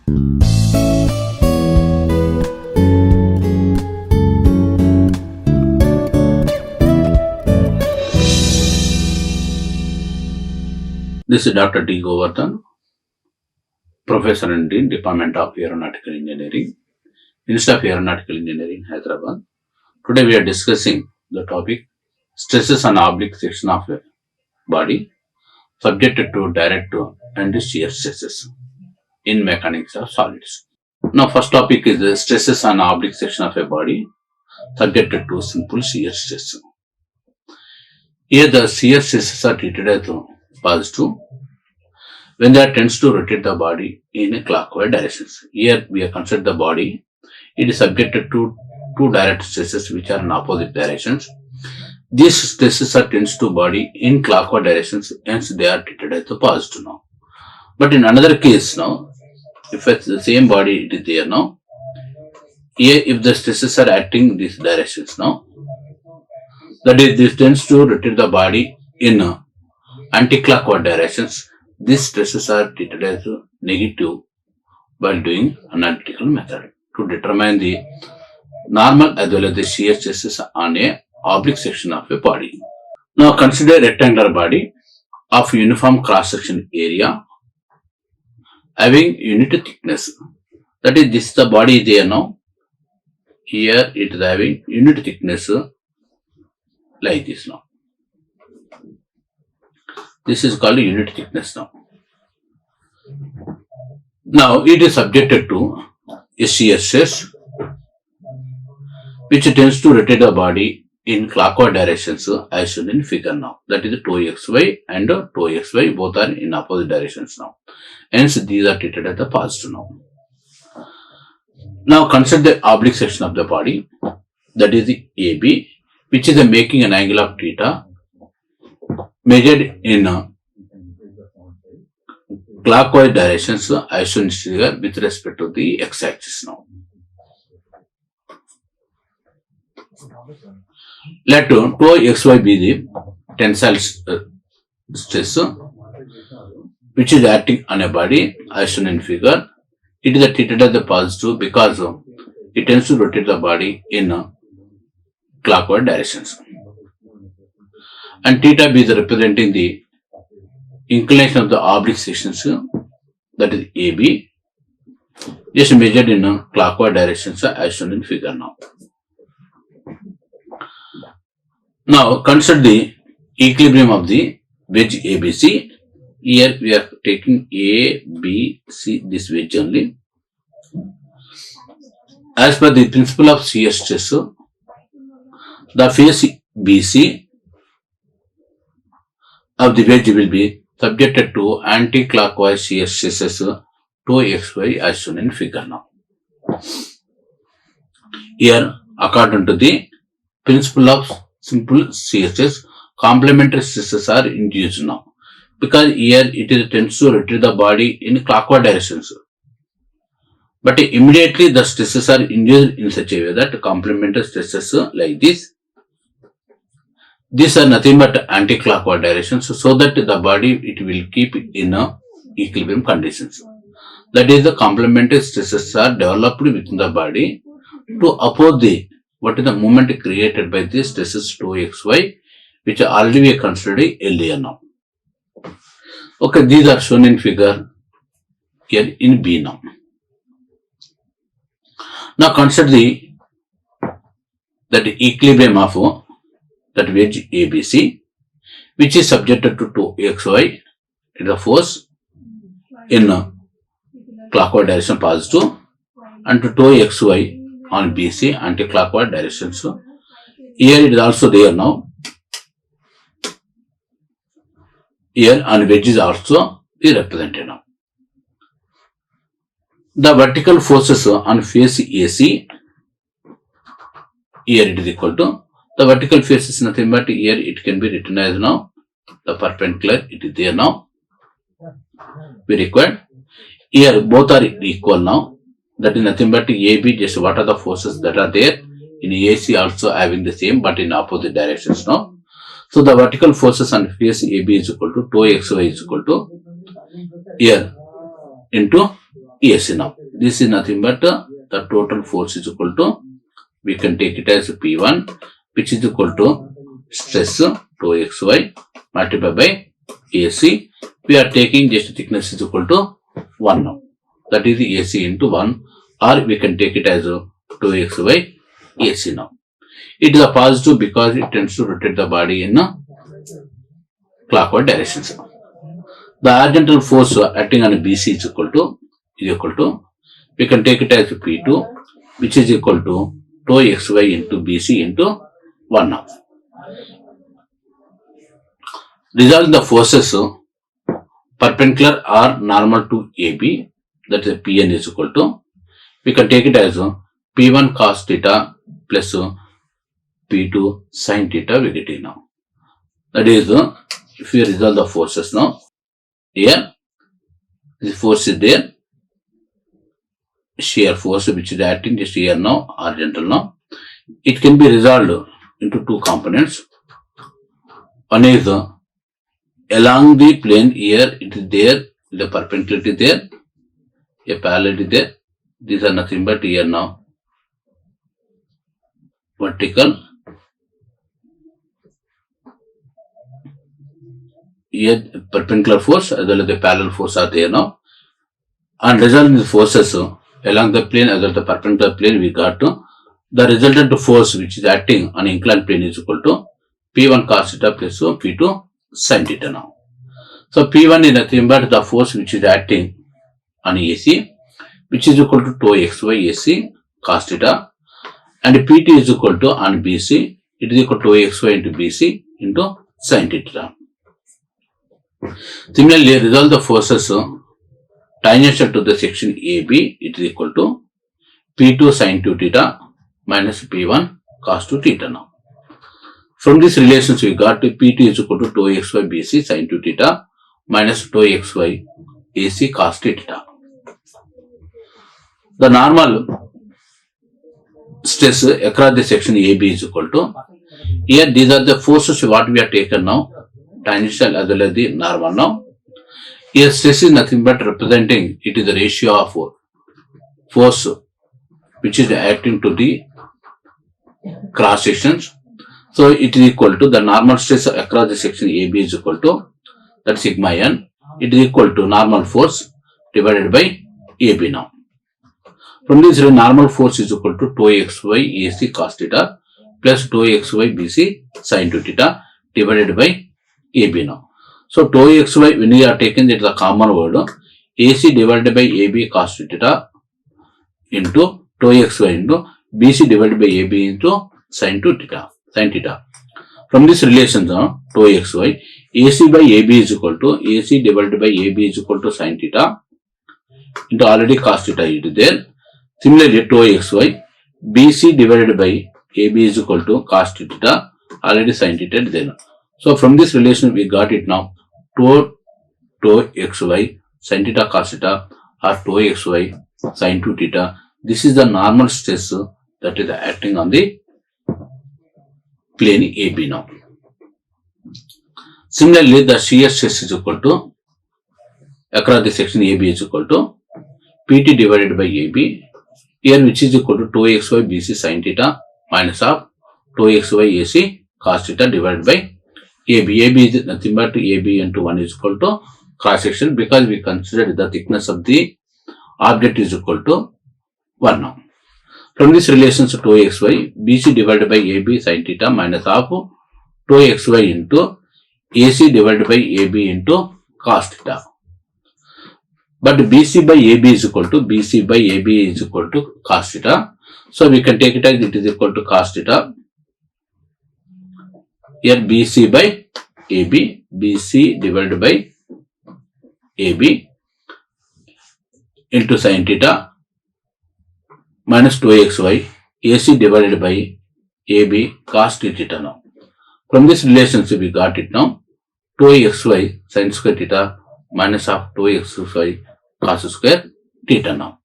This is Dr. D. Govardhan, Professor and Dean, Department of Aeronautical Engineering, Institute of Aeronautical Engineering, Hyderabad. Today we are discussing the topic stresses on oblique section of a body subjected to direct and shear stresses in mechanics of solids. Now first topic is the stresses on oblique section of a body subjected to simple shear stress. Here the shear stresses are treated as positive when they tends to rotate the body in a clockwise directions. Here we are considered the body. It is subjected to two direct stresses which are in opposite directions. These stresses are tends to body in clockwise directions, hence they are treated as the positive now. But in another case now, if it's the same body it is there now, here if the stresses are acting in these directions now, that is this tends to rotate the body in anti-clockwise directions. These stresses are treated as negative while doing analytical method to determine the normal as well as the shear stresses on a oblique section of a body. Now consider a rectangular body of uniform cross-section area having unit thickness. That is, this is the body there now. Here it is having unit thickness like this now. This is called unit thickness now. Now it is subjected to a shear stress which tends to rotate the body in clockwise directions as shown in figure now. That is tau xy and tau xy both are in opposite directions now. Hence these are treated as the positive now. Now consider the oblique section of the body, that is the AB, which is making an angle of theta measured in clockwise directions as shown in figure with respect to the x-axis now. Let tau xy be the tensile stress which is acting on a body as shown in figure. It is treated as the positive because it tends to rotate the body in clockwise directions. And theta b is representing the inclination of the oblique sections, that is AB, just measured in clockwise directions as shown in figure now. Now consider the equilibrium of the wedge ABC. Here we are taking A, B, C, this wedge only. As per the principle of shear stress, the face BC of the wedge will be subjected to anti-clockwise shear stresses tau xy as shown in figure now. Here, according to the principle of simple shear stress, complementary stresses are induced now. Because here it tends to rotate the body in clockwise directions. But immediately the stresses are induced in such a way that complementary stresses like this, these are nothing but anti-clockwise directions, so that the body it will keep in equilibrium conditions. That is, the complementary stresses are developed within the body to oppose the movement created by the stresses tau xy, which are already we considered earlier now. Okay, these are shown in figure here in B now. Now consider that equilibrium of that wedge ABC, which is subjected to tau xy, it is a force in clockwise direction positive, and to tau xy on BC anti-clockwise direction. So here it is also there now. Here on wedge is also be represented now. The vertical forces on face AC, here it is equal to, the vertical face is nothing but here it can be written as now, the perpendicular it is there now, we required. Here both are equal now, that is nothing but AB, just what are the forces that are there, in AC also having the same but in opposite directions now. So the vertical forces on face AB is equal to tau xy is equal to here into AC now. This is nothing but the total force is equal to, we can take it as P1, which is equal to stress 2xy multiplied by AC. We are taking just thickness is equal to 1 now. That is AC into 1, or we can take it as 2xy AC now. It is a positive because it tends to rotate the body in clockwise directions. The horizontal force acting on BC is equal to, we can take it as P2, which is equal to 2xy into BC into 1 now. Resolving the forces perpendicular or normal to AB, that is Pn is equal to, we can take it as P1 cos theta plus P2 sin theta, we get it now. That is, if we resolve the forces now, here, this force is there, shear force which is acting just here now, horizontal now. It can be resolved into two components. One is along the plane, here it is there, the perpendicular is there, a parallel is there. These are nothing but here now vertical. Here perpendicular force as well as the parallel force are there now. And resolving the forces along the plane as well as the perpendicular plane, we got the resultant force which is acting on inclined plane is equal to P1 cos theta plus P2 sin theta now. So P1 is nothing but the force which is acting on AC, which is equal to 2xy AC cos theta, and P2 is equal to on BC, it is equal to xy into BC into sin theta. Similarly, resolve the forces tangential to the section AB, it is equal to P2 sin 2 theta minus P1 cos 2 theta now. From this relations, we got P2 is equal to 2xy BC sin 2 theta minus 2xy AC cos theta. The normal stress across the section AB is equal to, here these are the forces what we have taken now, tangential as well as the normal now. Here stress is nothing but representing, it is the ratio of force which is acting to the cross sections. So it is equal to the normal stress across the section AB is equal to, that sigma n, it is equal to normal force divided by AB now. From this, normal force is equal to 2xy AC cos theta plus 2xy BC sin 2 theta divided by AB now. So 2xy, when we are taking it, the common word, AC divided by AB cos theta into 2xy into BC divided by AB into sin 2 theta, sin theta. From this relation, 2xy, AC by AB is equal to, AC divided by AB is equal to sin theta into already cos theta is there. Similarly, 2xy, BC divided by AB is equal to cos theta, already sin theta is there. So from this relation, we got it now, 2xy sin theta cos theta or 2xy sin 2 theta. This is the normal stress that is acting on the plane AB now. Similarly, the shear stress is equal to, across the section AB is equal to PT divided by AB, here which is equal to 2xy BC sin theta minus of 2xy AC cos theta divided by AB. AB is nothing but AB into 1 is equal to cross section, because we considered the thickness of the object is equal to 1 now. From this relations, 2xy BC divided by AB sin theta minus of 2xy into AC divided by AB into cos theta. But BC by AB is equal to cos theta. So we can take it as it is equal to cos theta. Here BC by AB, BC divided by AB into sin theta minus 2xy AC divided by AB cos theta now. From this relationship, we got it now, 2xy sin square theta minus of 2xy cos square theta now,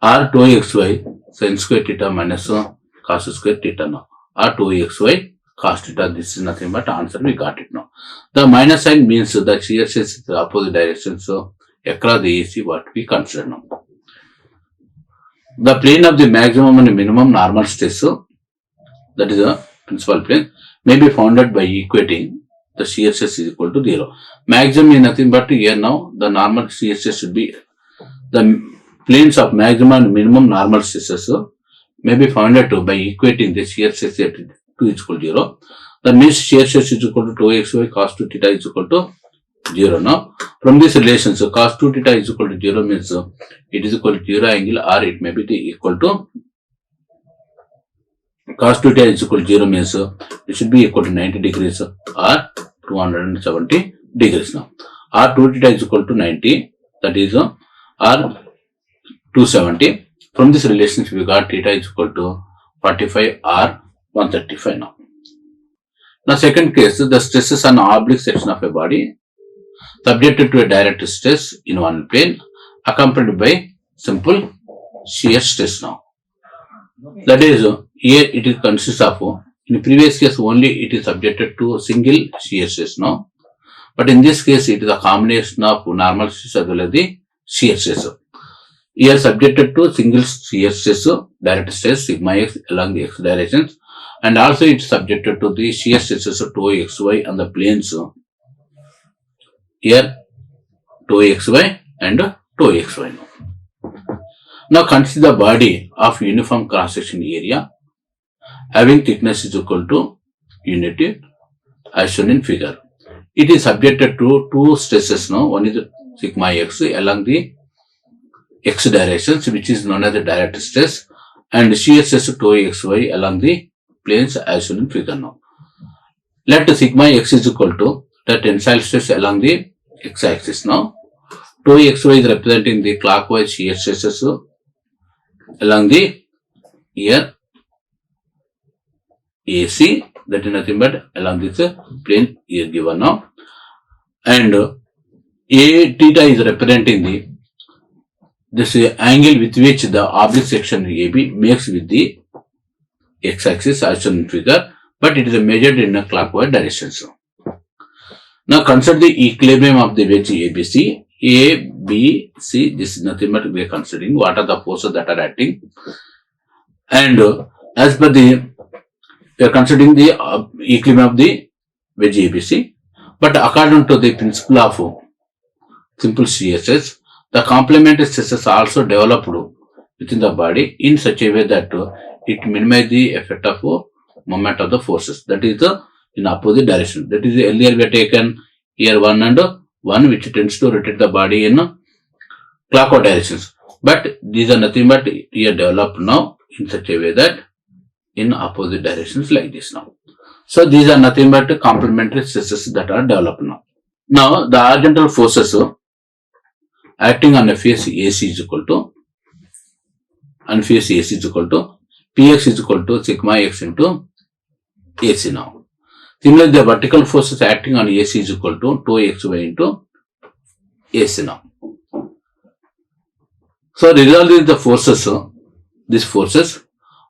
or 2xy sin square theta minus cos square theta now, or 2xy cos theta. This is nothing but answer, we got it now. The minus sign means the shear stress is the opposite direction, so across the AC what we consider now. the plane of the maximum and minimum normal stress, that is a principal plane, may be founded by equating the shear stress is equal to 0. Maximum is nothing but here now the normal shear stress should be the planes of maximum and minimum normal stresses may be founded by equating the shear stress at 2 is equal to 0. That means shear stress is equal to 2xy cos 2 theta is equal to 0 now. From this relation, so cos 2 theta is equal to 0 means it is equal to 0 angle, or it may be equal to cos 2 theta is equal to 0 means it should be equal to 90 degrees or 270 degrees now. R 2 theta is equal to 90, that is R 270. From this relation we got theta is equal to 45 R 135 now. Now second case, the stresses on oblique section of a body subjected to a direct stress in one plane accompanied by simple shear stress now. That is, here it is consists of, in previous case only it is subjected to single shear stress now, but in this case it is a combination of normal stress as well as the shear stress. Here subjected to single shear stress, direct stress sigma x along the x directions, and also it is subjected to the shear stresses 2xy on the planes. Here 2xy and 2xy now. Now consider the body of uniform cross section area having thickness is equal to unity as shown in figure. It is subjected to two stresses now. One is sigma x along the x directions, which is known as the direct stress, and shear stress 2xy along the planes as shown in figure now. Let sigma x is equal to the tensile stress along the x axis now. 2xy is representing the clockwise shear stresses along the here AC, that is nothing but along this plane here given now, and A theta is representing the this angle with which the oblique section AB makes with the x axis as shown in figure, but it is measured in a clockwise direction. Now consider the equilibrium of the wedge ABC. A, B, C, this is nothing but we are considering what are the forces that are acting, and as per the we are considering the equilibrium of the wedge ABC, but according to the principle of simple shear stress, the complementary stresses are also developed within the body in such a way that it minimizes the effect of moment of the forces, that is in opposite direction. That is earlier we have taken here 1 and 1, which tends to rotate the body in clockwise directions, but these are nothing but here developed now in such a way that in opposite directions like this now. So these are nothing but complementary stresses that are developed now. Now the horizontal forces acting on a face AC is equal to, and face AC is equal to Px is equal to sigma x into AC now. Similarly, the vertical forces acting on AC is equal to 2xy into AC now. So resolving the forces, these forces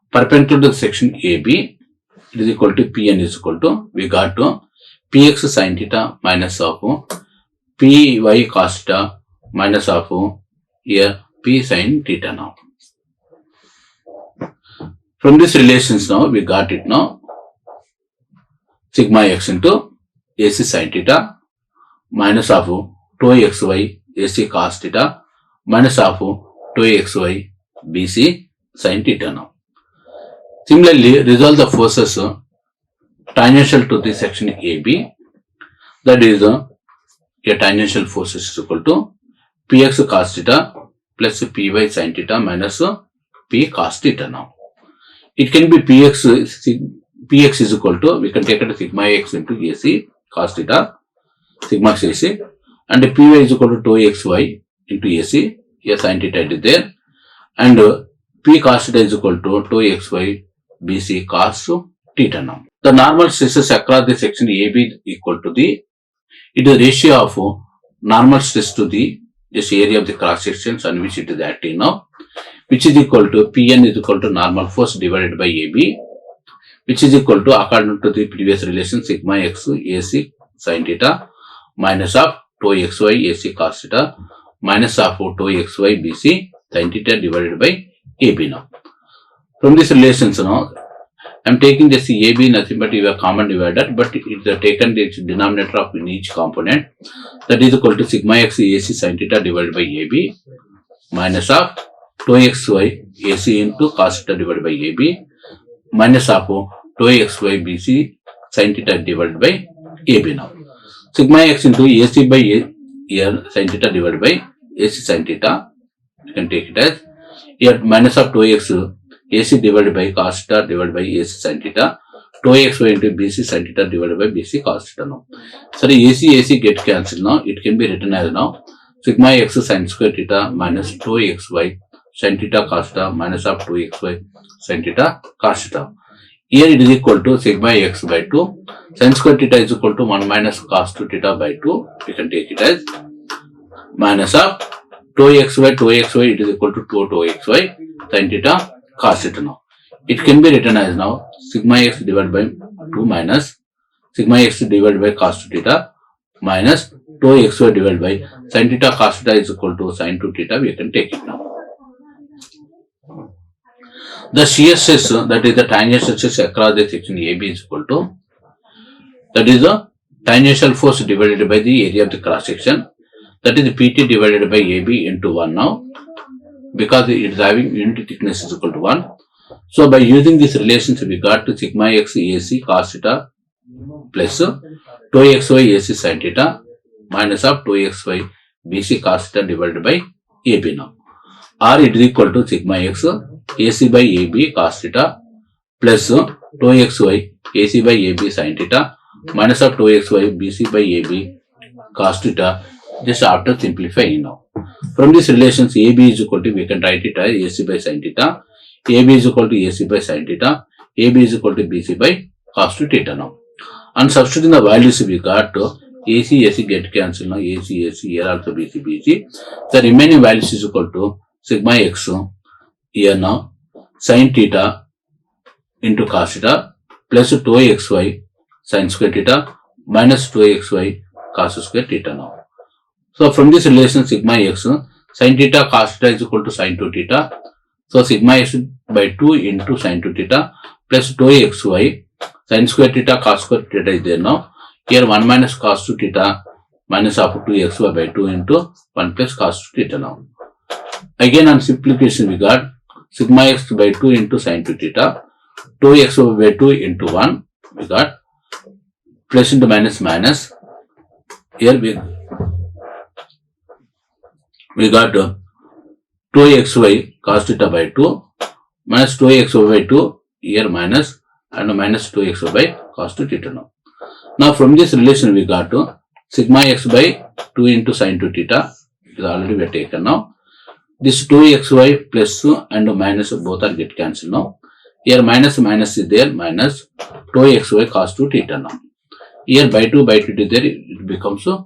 perpendicular to the section AB, it is equal to Pn is equal to, we got to Px sin theta minus of Py cos theta minus of here P sin theta now. From these relations now, we got it now, sigma x into AC sin theta minus of 2xy AC cos theta minus of 2xy BC sin theta now. Similarly, resolve the forces tangential to the section AB, that is a tangential force is equal to Px cos theta plus Py sin theta minus P cos theta now. It can be Px is equal to, we can take it as sigma x into AC cos theta, sigma x AC, and Py is equal to 2xy into AC, here sin theta is there, and P cos theta is equal to 2xy BC cos theta now. The normal stresses across the section AB is equal to the, it is the ratio of normal stress to the this area of the cross sections on which it is acting now, which is equal to Pn is equal to normal force divided by AB, which is equal to, according to the previous relation, sigma x AC sin theta minus of 2xy AC cos theta minus of 2xy BC sin theta divided by AB now. From these relations now, I am taking this AB nothing but you have common divider, but it's taken the denominator of in each component, that is equal to sigma x AC sin theta divided by AB minus of 2xy AC into cos theta divided by AB minus of 2xy BC sin theta divided by AB now. Sigma x into AC by here sin theta divided by AC sin theta, you can take it as here minus of 2x AC divided by cos theta divided by AC sin theta, 2xy into BC sin theta divided by BC cos theta now. So the AC get cancelled now, it can be written as now sigma x sin square theta minus 2xy sin theta cos theta minus of 2xy sin theta cos theta. Here it is equal to sigma x by 2, sin square theta is equal to 1 minus cos 2 theta by 2, we can take it as minus of 2xy, it is equal to 2xy sin theta cos theta now. It can be written as now sigma x divided by 2 minus sigma x divided by cos 2 theta minus 2xy divided by sin theta cos theta is equal to sin 2 theta, we can take it now. The shear stress, that is the tangential stress across the section AB is equal to, that is the tangential force divided by the area of the cross section, that is the PT divided by AB into 1 now, because it is having unit thickness is equal to 1. So by using this relations we got to sigma x AC cos theta plus 2xy AC sin theta minus of 2xy BC cos theta divided by AB now. Or it is equal to sigma x AC by AB cos theta plus 2xy AC by AB sin theta minus of 2xy BC by AB cos theta, just after simplifying now. From these relations AB is equal to, we can write it as AC by sin theta, AB is equal to AC by sin theta, AB is equal to BC by cos theta now. And substituting the values we got to AC get cancelled now, AC here also BC. The remaining values is equal to sigma x here now sin theta into cos theta plus 2xy sin square theta minus 2xy cos square theta now. So from this relation sigma x sin theta cos theta is equal to sin 2 theta. So sigma x by 2 into sin 2 theta plus 2xy sin square theta cos square theta is there now. Here 1 minus cos 2 theta minus of 2xy by 2 into 1 plus cos 2 theta now. Again on simplification we got sigma x by 2 into sin 2 theta, 2xy by 2 into 1, we got plus into minus, here we got 2xy cos theta by 2 minus 2xy by 2, here minus, and minus 2xy by cos 2 theta now. Now from this relation we got sigma x by 2 into sin 2 theta, it is already we have taken now. This 2xy plus and minus both are get cancelled now. Here minus is there, minus 2xy cos 2 theta now. Here by 2 is there, it becomes 2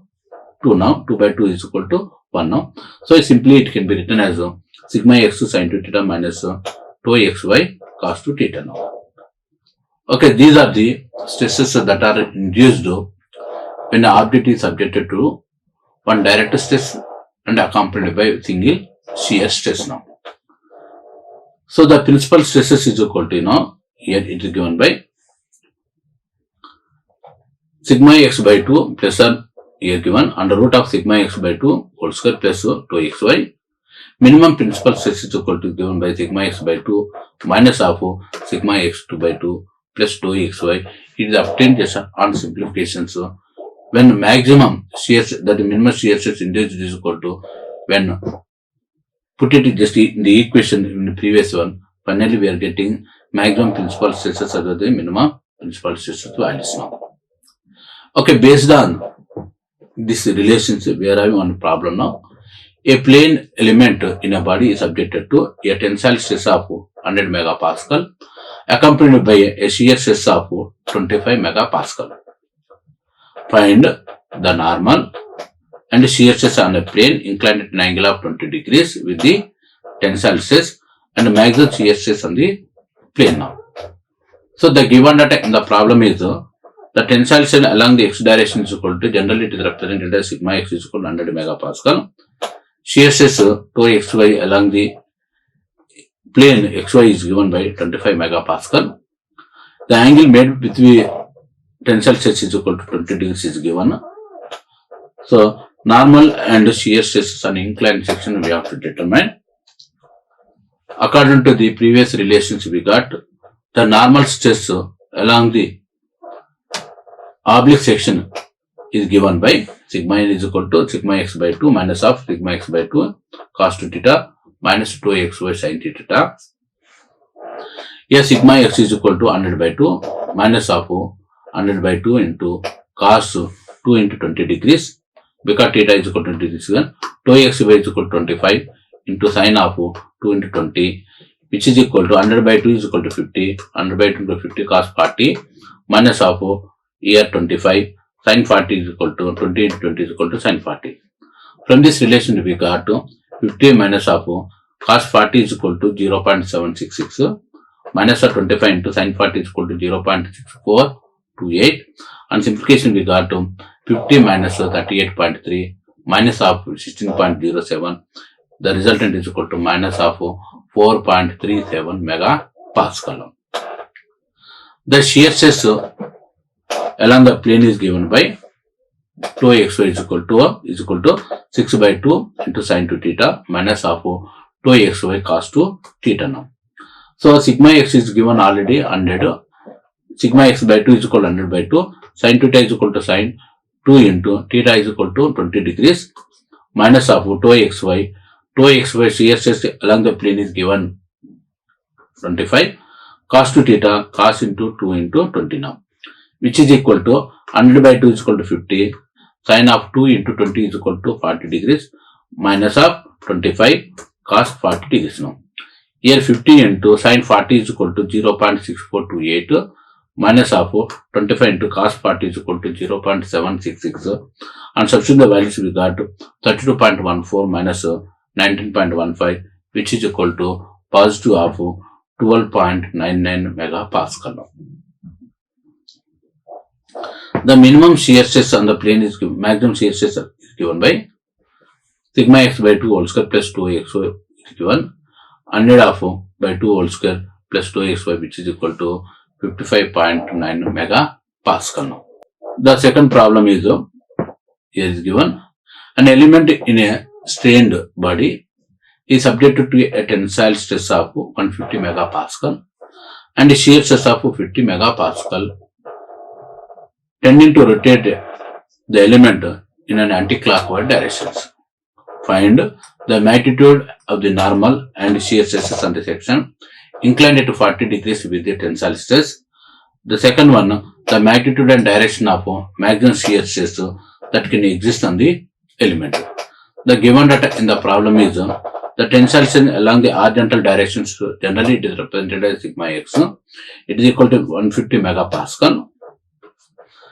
now. 2 by 2 is equal to 1 now. So simply it can be written as sigma x sin 2 theta minus 2xy cos 2 theta now. Okay, these are the stresses that are induced when an object is subjected to one direct stress and accompanied by single shear stress now. So the principal stresses is equal to here it is given by sigma x by 2 plus or here given under root of sigma x by 2 whole square plus 2xy. Minimum principal stress is equal to given by sigma x by 2 minus of sigma x2 by 2 plus 2xy. It is obtained just on simplification. So when maximum shear, that minimum shear stress induced is equal to, when put it just in the equation in the previous one, finally we are getting maximum principal stresses other than minimum principal stresses values now. Okay, based on this relationship, we are having one problem now. A plane element in a body is subjected to a tensile stress of 100 megapascal accompanied by a shear stress of 25 megapascal. Find the normal and shear stress on a plane inclined at an angle of 20 degrees with the tensile stress and maximum shear stress on the plane now. So the given data in the problem is the tensile stress along the x direction is equal to, generally it is represented as sigma x is equal to 100 megapascal. Shear stress 2xy along the plane XY is given by 25 megapascal. The angle made between tensile stress is equal to 20 degrees is given. So normal and shear stresses on inclined section we have to determine. According to the previous relations we got, the normal stress along the oblique section is given by sigma n is equal to sigma x by 2 minus of sigma x by 2 cos 2 theta minus 2xy sin theta. Here sigma x is equal to 100 by 2 minus of 100 by 2 into cos 2 into 20 degrees, because theta is equal to 20 degrees, 2xy is equal to 25 into sin of 2 into 20, which is equal to 100 by 2 is equal to 50, 100 by 2 into 50 cos 40 minus of here 25 sin 40 is equal to 20 into 20 is equal to sin 40. From this relation we got 50 minus of cos 40 is equal to 0.766 minus of 25 into sin 40 is equal to 0.6428, and simplification we got 50 minus 38.3 minus of 16.07. The resultant is equal to minus of 4.37 megapascal. The shear stress along the plane is given by 2xy is equal to 6 by 2 into sin 2 theta minus of 2xy cos 2 theta now. So sigma x is given already 100. Sigma x by 2 is equal to 100 by 2. Sin theta is equal to sin 2 into theta is equal to 20 degrees minus of 2xy. 2xy shear stress along the plane is given 25. Cos 2 theta cos into 2 into 20 now, which is equal to 100 by 2 is equal to 50. Sin of 2 into 20 is equal to 40 degrees minus of 25 cos 40 degrees now. Here 50 into sin 40 is equal to 0.6428 minus of 25 into cos 40 is equal to 0.766, and substitute the values we got 32.14 minus 19.15, which is equal to positive of 12.99 megapascal. The minimum shear stress on the plane is given, maximum shear stress is given by sigma x by 2 whole square plus 2xy is given 100 of by 2 whole square plus 2xy, which is equal to 55.9 megapascal. The second problem is here is given. An element in a strained body is subjected to a tensile stress of 150 megapascal and a shear stress of 50 megapascal, tending to rotate the element in an anti-clockwise direction. Find the magnitude of the normal and shear stresses on the section inclined to 40 degrees with the tensile stress. The second one, the magnitude and direction of maximum shear stress that can exist on the element. The given data in the problem is the tensile stress along the horizontal directions, generally it is represented as sigma x. It is equal to 150 megapascal.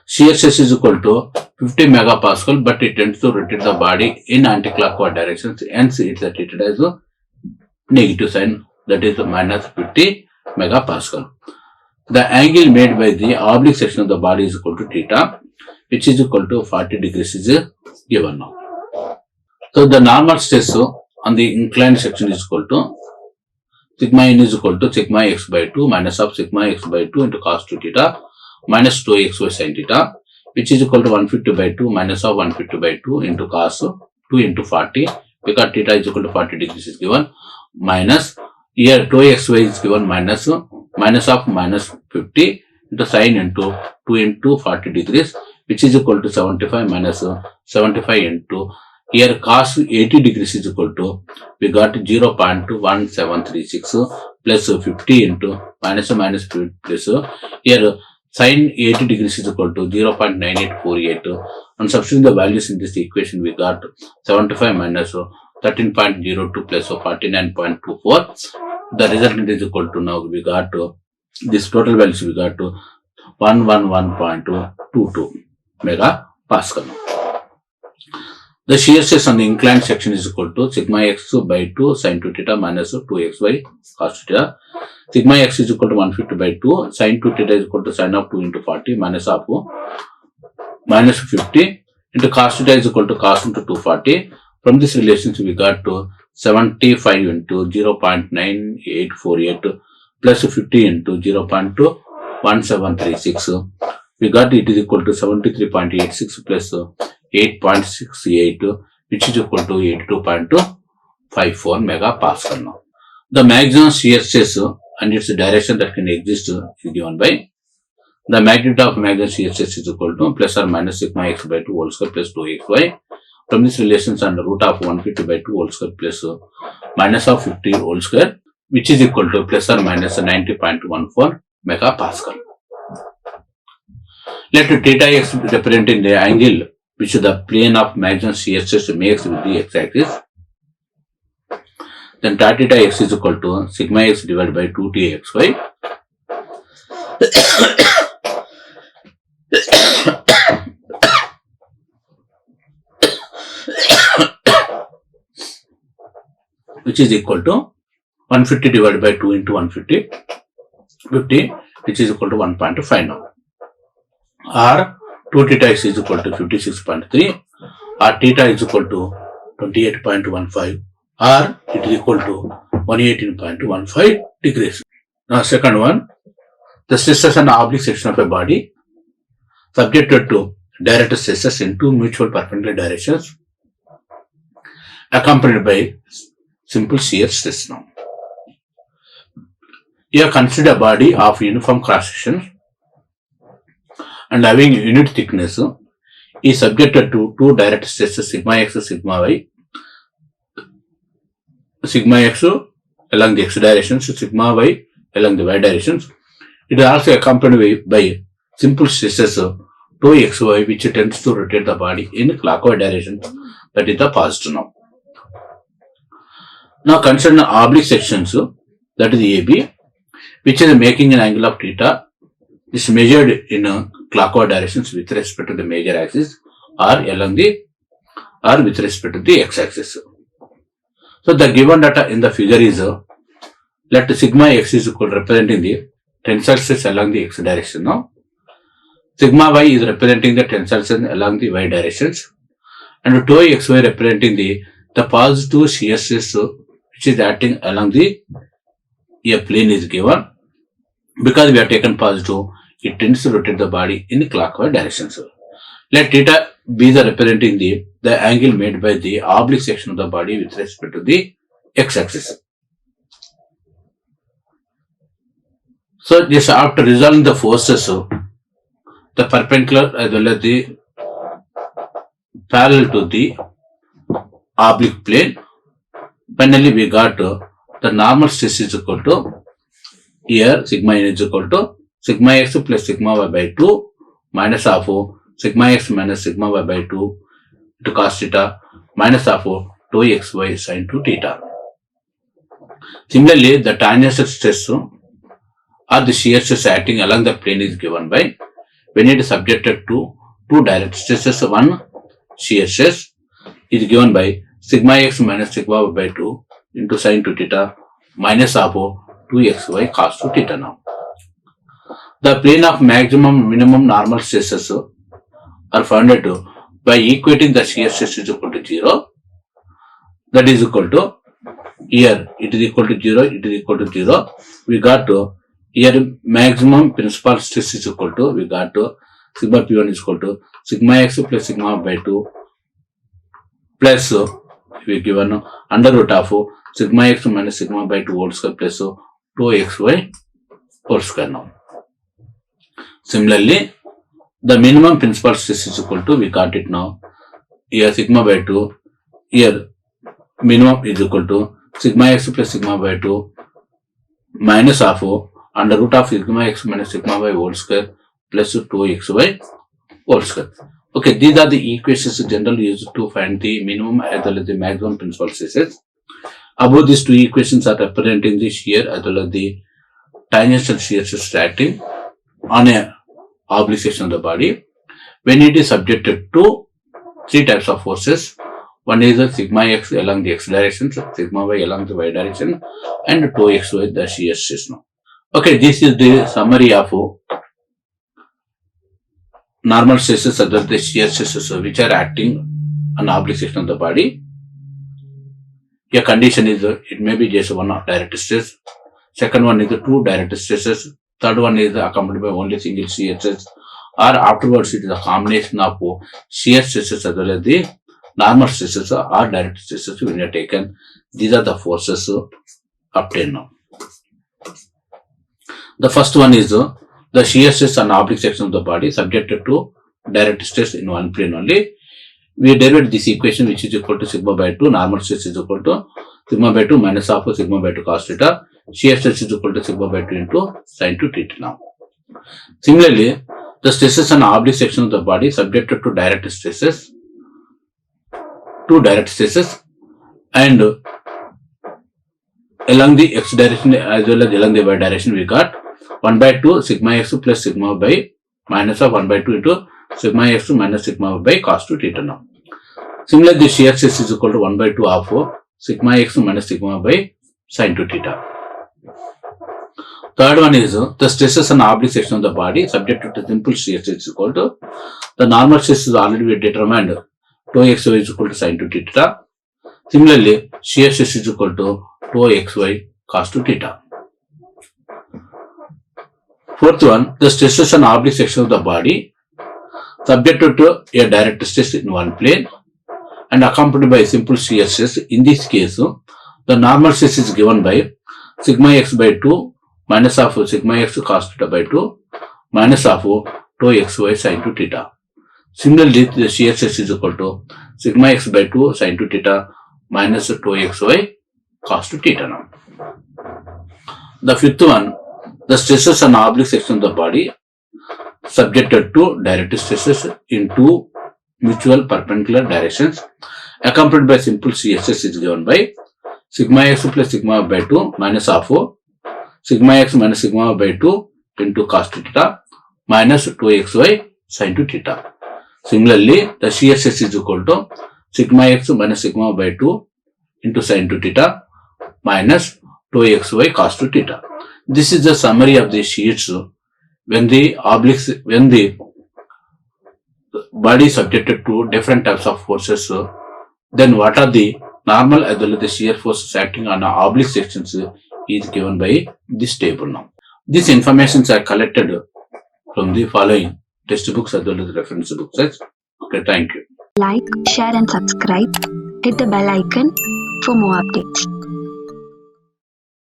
Shear stress is equal to 50 megapascal, but it tends to rotate the body in anti-clockwise directions, hence it is treated as a negative sign, that is minus 50 megapascal. The angle made by the oblique section of the body is equal to theta, which is equal to 40 degrees is given now. So the normal stress on the inclined section is equal to sigma n is equal to sigma x by 2 minus of sigma x by 2 into cos 2 theta minus 2xy sin theta, which is equal to 150 by 2 minus of 150 by 2 into cos 2 into 40, because theta is equal to 40 degrees is given, minus here 2xy is given minus of minus 50 into sin into 2 into 40 degrees, which is equal to 75 minus 75 into here cos 80 degrees is equal to, we got 0.1736 plus 50 into minus 50 plus here sin 80 degrees is equal to 0.9848, and substituting the values in this equation we got 75 minus 13.02 plus 49.24. The resultant is equal to, now we got this total values we got to 111.22 megapascal. The shear stress on the inclined section is equal to sigma x by 2 sin 2 theta minus 2xy cos 2 theta. Sigma x is equal to 150 by 2 sin 2 theta is equal to sin of 2 into 40 minus of minus 50 into cos theta is equal to cos into 240. From this relationship we got to 75 into 0.9848 plus 50 into 0.1736. We got it is equal to 73.86 plus 8.68, which is equal to 82.54 megapascal now. The maximum shear stress and its direction that can exist is given by the magnitude of maximum shear stress is equal to plus or minus sigma x by 2 whole square plus 2xy. From this relations under root of 150 by 2 whole square plus minus of 50 whole square, which is equal to plus or minus 90.14 megapascal. Let theta x representing the angle which the plane of maximum shear stress makes with the x-axis. Then tan theta x is equal to sigma x divided by 2txy. Which is equal to 150 divided by 2 into 150, 50, which is equal to 1.5 now. Or 2 theta x is equal to 56.3, or theta is equal to 28.15, or it is equal to 118.15 degrees. Now second one, the stresses on the oblique section of a body subjected to direct stresses in two mutual perpendicular directions accompanied by simple shear stress now. Here consider a body of uniform cross sections and having unit thickness is subjected to two direct stresses sigma x, sigma y. Sigma x along the x directions, sigma y along the y directions. It is also accompanied by simple stresses 2xy, which tends to rotate the body in clockwise direction, that is the positive now. Now consider the oblique sections, that is AB, which is making an angle of theta, is measured in clockwise directions with respect to the major axis or with respect to the x-axis. So the given data in the figure is let sigma x is equal to representing the tensile stress along the x direction now. Sigma y is representing the tensile stress along the y directions, and 2xy representing the positive shear stress which is acting along the plane is given. Because we have taken positive, it tends to rotate the body in clockwise directions. Let theta be the representing the angle made by the oblique section of the body with respect to the x-axis. So this after resolving the forces, the perpendicular as well as the parallel to the oblique plane, finally we got the normal stress is equal to, here sigma n is equal to sigma x plus sigma y by 2 minus of sigma x minus sigma y by 2 to cos theta minus of 2xy sin 2 theta. Similarly, the tangential stress or the shear stress acting along the plane is given by, when it is subjected to two direct stresses, one shear stress is given by sigma x minus sigma y by 2 into sin 2 theta minus of 2xy cos 2 theta now. The plane of maximum minimum normal stresses are found by equating the shear stress is equal to 0. That is equal to, here it is equal to 0, it is equal to 0. We got here maximum principal stress is equal to, we got sigma p1 is equal to sigma x plus sigma by 2 plus we given under root of sigma x minus sigma by 2 whole square plus 2xy whole square now. Similarly, the minimum principal stress is equal to, we got it now, here sigma by 2, here minimum is equal to sigma x plus sigma by 2 minus of under root of sigma x minus sigma y whole square plus 2xy whole square. Okay, these are the equations generally used to find the minimum as well as the maximum principal stresses. Above these two equations are representing the shear as well as the tangential shear stress acting on a oblique section of the body when it is subjected to three types of forces. One is the sigma x along the x direction, sigma y along the y direction, and 2xy the shear stress now. Okay, this is the summary of normal stresses as well as the shear stresses which are acting on oblique section of the body. a condition is it may be just one direct stress. Second one is the two direct stresses. Third one is accompanied by only single shear stress, or afterwards it is a combination of shear stresses as well as the normal stresses or direct stresses when you are taken. These are the forces obtained now. The first one is the shear stress on oblique section of the body subjected to direct stress in one plane only. We derived this equation which is equal to sigma by 2, normal stress is equal to sigma by 2 minus half of sigma by 2 cos theta, shear stress is equal to sigma by 2 into sin 2 theta now. Similarly, the stresses on oblique section of the body subjected to direct stresses, and along the x direction as well as along the y direction we got 1 by 2 sigma x plus sigma by minus of 1 by 2 into sigma x minus sigma by cos 2 theta now. Similarly, the shear stress is equal to 1 by 2 half sigma x minus sigma by sin 2 theta. Third one is the stresses on oblique section of the body subjected to simple shear stress is equal to the normal stress is already determined 2xy is equal to sin 2 theta. Similarly, shear stress is equal to 2xy cos 2 theta. Fourth one, the stresses on oblique section of the body subjected to a direct stress in one plane and accompanied by simple shear stress. In this case, the normal stress is given by sigma x by 2 minus of sigma x cos theta by 2 minus of 2xy sin 2 theta. Similarly, the shear stress is equal to sigma x by 2 sin 2 theta minus 2xy cos 2 theta now. The fifth one, the stresses on oblique section of the body subjected to direct stresses in two mutual perpendicular directions accompanied by simple shear stress is given by sigma x plus sigma by 2 minus half sigma x minus sigma by 2 into cos theta minus 2xy sin 2 theta. Similarly, the shear stress is equal to sigma x minus sigma by 2 into sin 2 theta minus 2xy cos 2 theta. This is the summary of the shears when the body is subjected to different types of forces. Then what are the normal as well as the shear forces acting on oblique sections is given by this table now. These informations are collected from the following textbooks as well as reference books. Okay, thank you. Like, share and subscribe. Hit the bell icon for more updates.